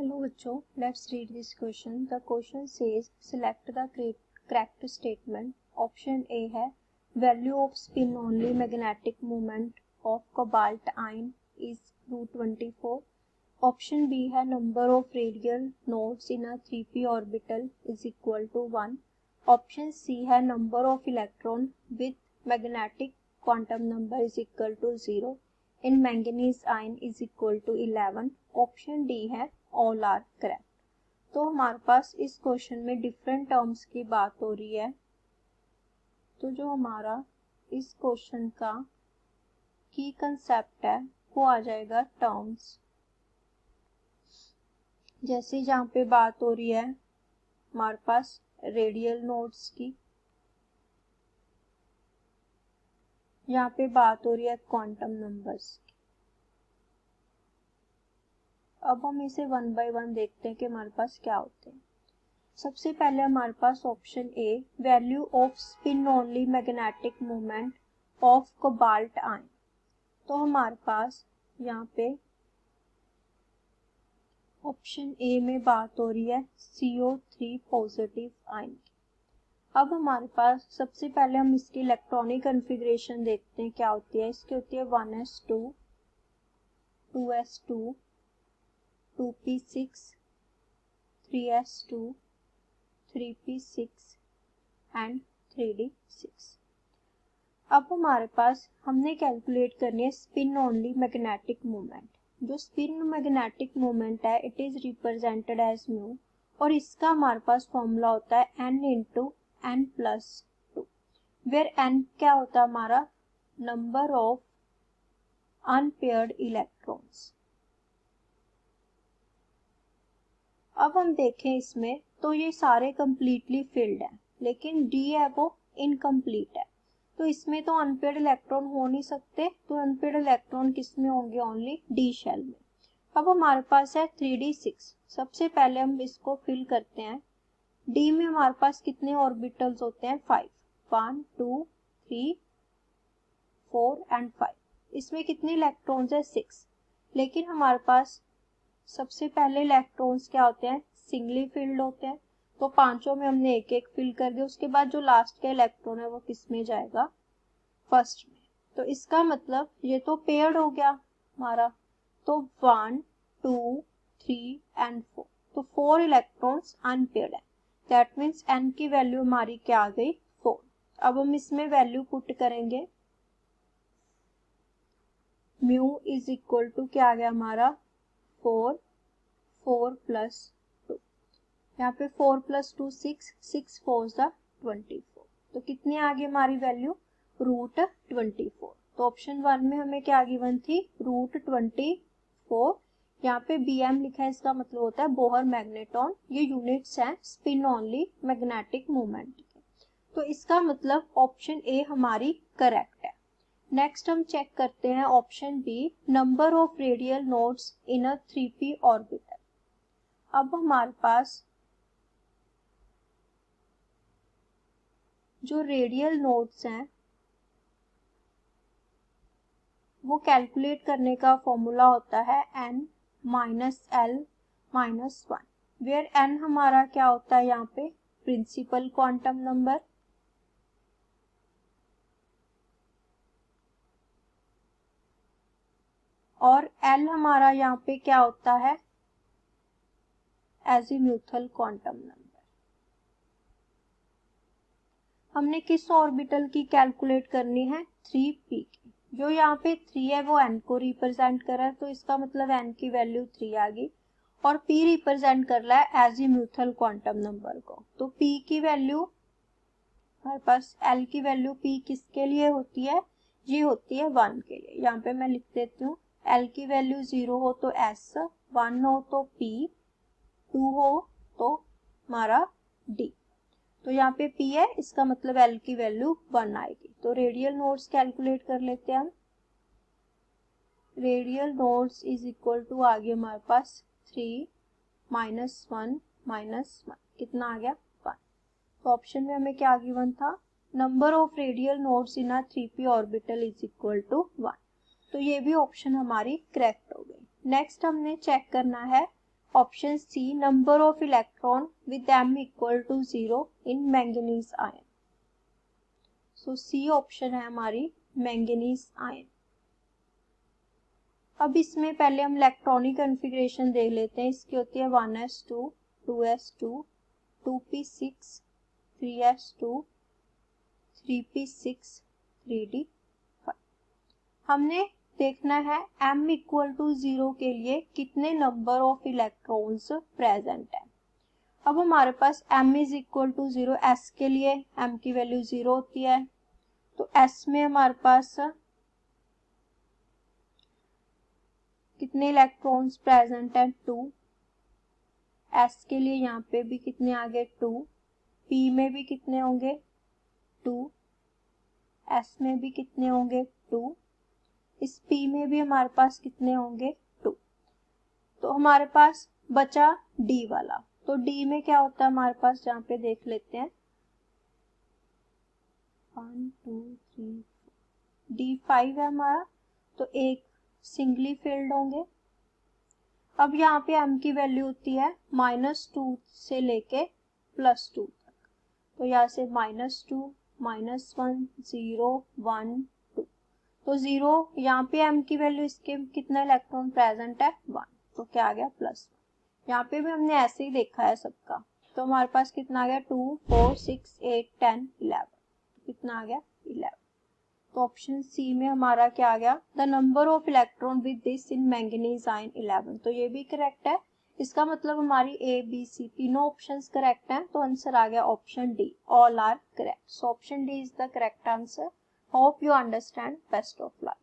Hello बच्चों, let's read this question. The question says select the correct statement. Option A है value of spin only magnetic moment of cobalt ion is √24. Option B है number of radial nodes in a 3p orbital is equal to 1. Option C है number of electron with magnetic quantum number is equal to 0. In manganese ion is equal to 11. Option D है all are correct. तो हमारे पास इस question में different terms की बात हो रही है. तो जो हमारा इस क्वेश्चन का की कंसेप्ट है वो आ जाएगा टर्म्स. जैसे जहाँ पे बात हो रही है हमारे पास रेडियल नोड्स की, यहाँ पे बात हो रही है क्वांटम नंबर्स की. अब हम इसे वन बाय वन देखते हैं कि हमारे पास क्या होते हैं. सबसे पहले हमारे पास option a value of spin only magnetic moment of cobalt ion. तो हमारे पास यहाँ पे ऑप्शन ए में बात हो रही है CO3 पॉजिटिव आयन की. अब हमारे पास सबसे पहले हम इसकी इलेक्ट्रॉनिक कॉन्फ़िगरेशन देखते हैं क्या होती है. इसकी होती है 1s2 2s2 2p6 3s2 3p6 and 3d6. अब हमारे पास हमने कैलकुलेट करनी है स्पिन ओनली मैग्नेटिक मोमेंट. जो स्पिन मैग्नेटिक मोमेंट है it is represented as mu और इसका हमारे पास फॉर्मूला होता है n into n plus 2 where n क्या होता है हमारा नंबर ऑफ अनपेयर्ड इलेक्ट्रॉन्स. अब हम देखें इसमें तो ये सारे कंप्लीटली फिल्ड है लेकिन d है वो इनकम्प्लीट है. तो इसमें तो अनपेयर्ड इलेक्ट्रॉन हो नहीं सकते. तो अनपेयर्ड इलेक्ट्रॉन किस में होंगे ओनली d शेल में. अब हमारे पास है 3d6. सबसे पहले हम इसको फिल करते हैं. d में हमारे पास कितने ऑर्बिटल्स होते हैं 5. 1 2 3 4 एंड 5. इसमें कितने इलेक्ट्रॉन्स है 6. लेकिन हमारे पास सबसे पहले इलेक्ट्रॉन्स क्या होते हैं सिंगली फिल्ड होते हैं. तो पांचों में हमने एक एक फिल कर दिया. उसके बाद जो लास्ट का इलेक्ट्रॉन है वो किस में जाएगा फर्स्ट में. तो इसका मतलब ये तो पेयर्ड हो गया हमारा. तो 1 2 3 एंड 4. तो 4 इलेक्ट्रॉन्स अनपेयर्ड है. दैट मीन्स n की वैल्यू हमारी क्या आ गई 4. अब हम इसमें वैल्यू पुट करेंगे. म्यू इज इक्वल टू क्या आ गया हमारा 4 4 प्लस 2. यहाँ पे 4 प्लस 2 6 6 4 सा 24. तो कितनी आ गई हमारी वैल्यू √24. तो ऑप्शन 1 में हमें क्या गिवन थी √24. यहाँ पे BM लिखा है इसका मतलब होता है बोहर मैग्नेटॉन. ये यूनिट्स हैं स्पिन ओनली मैग्नेटिक मोमेंट के. तो इसका मतलब ऑप्शन ए हमारी करेक्ट है. नेक्स्ट हम चेक करते हैं option B number of radial nodes in a 3p orbital. अब हमारे पास जो रेडियल नोड्स हैं वो कैलकुलेट करने का फॉर्मूला होता है n minus l minus 1 where n हमारा क्या होता है यहाँ पे प्रिंसिपल क्वांटम नंबर और l हमारा यहाँ पे क्या होता है एजीम्यूथल क्वांटम नंबर. हमने किस ऑर्बिटल की कैलकुलेट करनी है 3p की. जो यहाँ पे 3 है वो n को रिप्रेजेंट कर रहा है तो इसका मतलब n की वैल्यू 3 आ गई और p रिप्रेजेंट कर रहा है एजीम्यूथल क्वांटम नंबर को. तो p की वैल्यू हमारे पास l की वैल्यू p किसके लिए होती है ये होती है 1 के लिए. यहाँ पे मैं लिख देती हूँ l की वैल्यू 0 हो तो s 1 हो तो p 2 हो तो हमारा d. तो यहाँ पे p है इसका मतलब l की वैल्यू 1 आएगी. तो रेडियल नोड्स कैलकुलेट कर लेते हैं हम. Radial nodes is equal to आ गया हमारे पास 3 माइनस 1 माइनस 1 कितना आ गया 1. तो ऑप्शन में हमें क्या गिवन था number of radial nodes in a 3p orbital is equal to 1. तो ये भी ऑप्शन हमारी करेक्ट हो गई. नेक्स्ट हमने चेक करना है option C number of electron with m equal to 0 in manganese ion. So C option है हमारी मैंगनीज आयन। अब इसमें पहले हम इलेक्ट्रॉनिक कॉन्फ़िगरेशन देख लेते हैं। इसकी होती है 1s2 2s2 2p6 3s2 3p6 3d5। हमने देखना है m इक्वल टू 0 के लिए कितने नंबर ऑफ इलेक्ट्रॉन्स प्रेजेंट है। अब हमारे पास m is equal to 0, s के लिए m की वैल्यू 0 होती है, तो s में हमारे पास कितने इलेक्ट्रॉन्स प्रेजेंट है 2। s के लिए यहाँ पे भी कितने आ गए 2, p में भी कितने होंगे 2, s में भी कितने होंगे 2, इस p में भी हमारे पास कितने होंगे 2। तो हमारे पास बचा d वाला, तो d में क्या होता है हमारे पास, जहाँ पे देख लेते हैं 1 2 3 d5 है हमारा, तो एक सिंगली फिल्ड होंगे। अब यहाँ पे m की वैल्यू होती है -2 से लेके +2 तक, तो यहाँ से -2 -1 0 1 2, तो 0 यहाँ पे m की वैल्यू, इसके कितना इलेक्ट्रॉन प्रेजेंट है 1, तो क्या आ गया +1। यहाँ पे भी हमने ऐसे ही देखा है सबका, तो हमारे पास कितना आ गया 2 4 6 8 10 11, कितना आ गया 11। तो ऑप्शन सी में हमारा क्या आ गया, the number of electron with this in manganese ion 11। तो ये भी करेक्ट है। इसका मतलब हमारी ए बी सी तीनों ऑप्शंस करेक्ट हैं, तो आंसर आ गया option D, all are correct. So option D is the correct answer. Hope you understand. Best of luck.